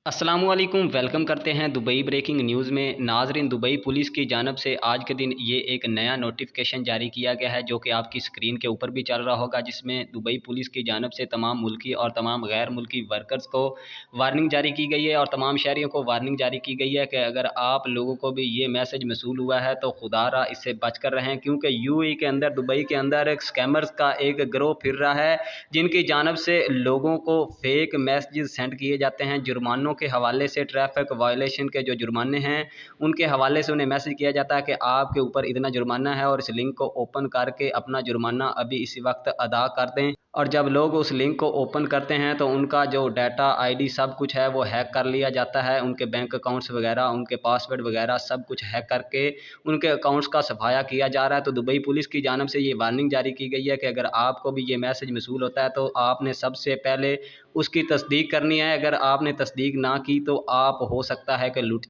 अस्सलामुअलैकुम वेलकम करते हैं दुबई ब्रेकिंग न्यूज़ में। नाजरीन, दुबई पुलिस की जानब से आज के दिन ये एक नया नोटिफिकेशन जारी किया गया है जो कि आपकी स्क्रीन के ऊपर भी चल रहा होगा, जिसमें दुबई पुलिस की जानब से तमाम मुल्की और तमाम गैर मुल्की वर्कर्स को वार्निंग जारी की गई है और तमाम शहरियों को वार्निंग जारी की गई है कि अगर आप लोगों को भी ये मैसेज मसूल हुआ है तो खुदारा इससे बच कर रहें, क्योंकि यूएई के अंदर, दुबई के अंदर एक स्कैमर्स का एक गिरोह फिर रहा है जिनकी जानब से लोगों को फेक मैसेज सेंड किए जाते हैं। जुर्मानों के हवाले से, ट्रैफिक वायलेशन के जो जुर्माने हैं उनके हवाले से उन्हें मैसेज किया जाता है कि आपके ऊपर इतना जुर्माना है और इस लिंक को ओपन करके अपना जुर्माना अभी इसी वक्त अदा कर दें। और जब लोग उस लिंक को ओपन करते हैं तो उनका जो डाटा, आईडी सब कुछ है वो हैक कर लिया जाता है। उनके बैंक अकाउंट्स वगैरह, उनके पासवर्ड वगैरह सब कुछ हैक करके उनके अकाउंट्स का सफाया किया जा रहा है। तो दुबई पुलिस की जानब से ये वार्निंग जारी की गई है कि अगर आपको भी ये मैसेज मसूल होता है तो आपने सबसे पहले उसकी तस्दीक करनी है। अगर आपने तस्दीक ना की तो आप, हो सकता है कि लुट